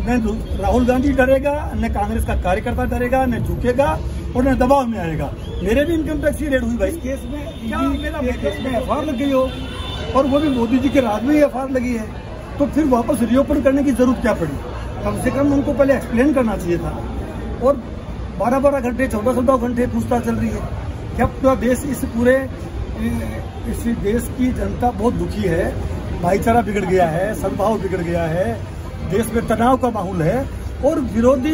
न राहुल गांधी डरेगा, न कांग्रेस का कार्यकर्ता डरेगा, न झुकेगा और न दबाव में आएगा। मेरे भी इनकम टैक्स की रेड हुई भाई केस में, क्या मेरा केस में एफआईआर लग गई हो और वो भी मोदी जी के राज में ही एफआईआर लगी है, तो फिर वापस रीओपन करने की जरूरत क्या पड़ी? कम से कम उनको पहले एक्सप्लेन करना चाहिए था। और 12-12 घंटे 14-14 घंटे पूछताछ चल रही है। क्या पूरा देश इस देश की जनता बहुत दुखी है, भाईचारा बिगड़ गया है, सद्भाव बिगड़ गया है, देश में तनाव का माहौल है और विरोधी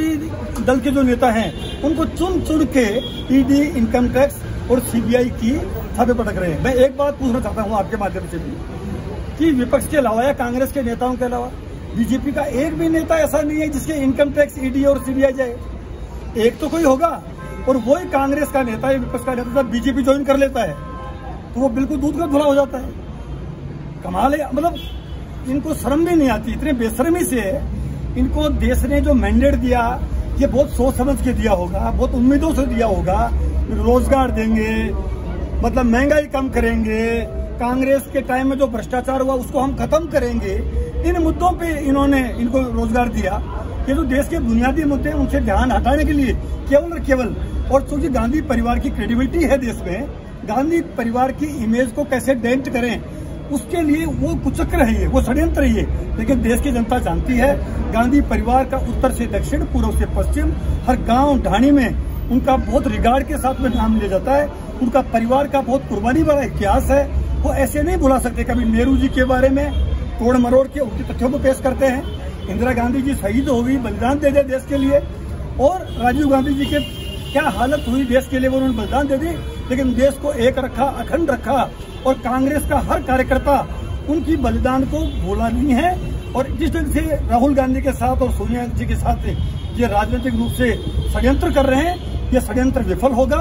दल के जो नेता हैं उनको चुन चुन के ईडी, इनकम टैक्स और सीबीआई की छापे पटक रहे हैं। मैं एक बात पूछना चाहता हूं आपके माध्यम से भी कि विपक्ष के अलावा या कांग्रेस के नेताओं के अलावा बीजेपी का एक भी नेता ऐसा नहीं है जिसके इनकम टैक्स, ईडी और सीबीआई जाए। एक तो कोई होगा और वही कांग्रेस का नेता या विपक्ष का नेता जब बीजेपी ज्वाइन कर लेता है तो वो बिल्कुल दूध का धुला हो जाता है। कमाल है, मतलब इनको शर्म भी नहीं आती, इतने बेशर्मी से इनको देश ने जो मैंडेट दिया ये बहुत सोच समझ के दिया होगा, बहुत उम्मीदों से दिया होगा। रोजगार देंगे, मतलब महंगाई कम करेंगे, कांग्रेस के टाइम में जो भ्रष्टाचार हुआ उसको हम खत्म करेंगे। इन मुद्दों पे इन्होंने इनको रोजगार दिया। ये जो देश के बुनियादी मुद्दे हैं उनसे ध्यान हटाने के लिए केवल और केवल, और चूंकि गांधी परिवार की क्रेडिबिलिटी है देश में, गांधी परिवार की इमेज को कैसे डेंट करें उसके लिए वो कुचक्र है, वो षड्यंत्र है। लेकिन देश की जनता जानती है गांधी परिवार का उत्तर से दक्षिण, पूर्व से पश्चिम, हर गांव ढाणी में उनका बहुत रिगार्ड के साथ में नाम लिया जाता है। उनका परिवार का बहुत कुर्बानी वाला इतिहास है, वो ऐसे नहीं भुला सकते। कभी नेहरू जी के बारे में तोड़ मरोड़ के उनके तथ्यों को पेश करते हैं। इंदिरा गांधी जी शहीद हो गई, बलिदान दे दिया देश के लिए, और राजीव गांधी जी के क्या हालत हुई देश के लिए, वो उन्होंने बलिदान दे दी, लेकिन देश को एक रखा, अखंड रखा। और कांग्रेस का हर कार्यकर्ता उनकी बलिदान को भूला नहीं है। और जिस ढंग से राहुल गांधी के साथ और सोनिया जी के साथ ये राजनीतिक रूप से षड्यंत्र कर रहे हैं, ये षड्यंत्र विफल होगा।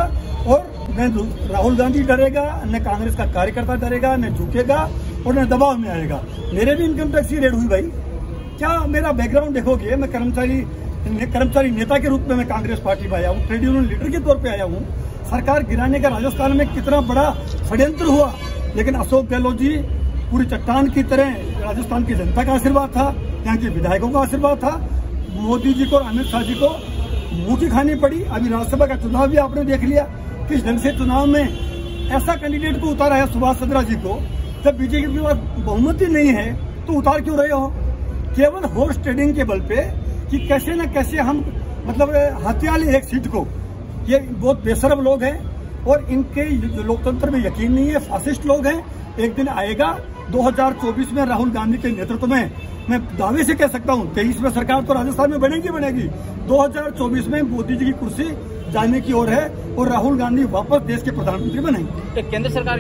और न राहुल गांधी डरेगा, न कांग्रेस का कार्यकर्ता डरेगा, न झुकेगा और न दबाव में आएगा। मेरे भी इनकम टैक्स की रेड हुई भाई। क्या मेरा बैकग्राउंड देखोगे, मैं कर्मचारी नेता के रूप में मैं कांग्रेस पार्टी में आया हूँ, ट्रेड यूनियन लीडर के तौर पे आया हूँ। सरकार गिराने का राजस्थान में कितना बड़ा षड्यंत्र हुआ, लेकिन अशोक गहलोत जी पूरी चट्टान की तरह, राजस्थान की जनता का आशीर्वाद था, यहाँ के विधायकों का आशीर्वाद था। मोदी जी को और अमित शाह जी को मुंह की खानी पड़ी। अभी राज्यसभा का चुनाव भी आपने देख लिया किस ढंग से चुनाव में ऐसा कैंडिडेट को उतारा है, सुभाष चंद्रा जी को। जब बीजेपी के पास बहुमत ही नहीं है तो उतार क्यों रहे हो? केवल हॉर्स ट्रेडिंग के बल पे कि कैसे न कैसे हम मतलब हत्या ले एक सीट को। ये बहुत बेशरम लोग हैं और इनके लोकतंत्र में यकीन नहीं है, फासिस्ट लोग हैं। एक दिन आएगा 2024 में राहुल गांधी के नेतृत्व में, मैं दावे से कह सकता हूं 23 में सरकार तो राजस्थान में बनेगी। 2024 में मोदी जी की कुर्सी जाने की ओर है और राहुल गांधी वापस देश के प्रधानमंत्री बनेंगे। केंद्र सरकार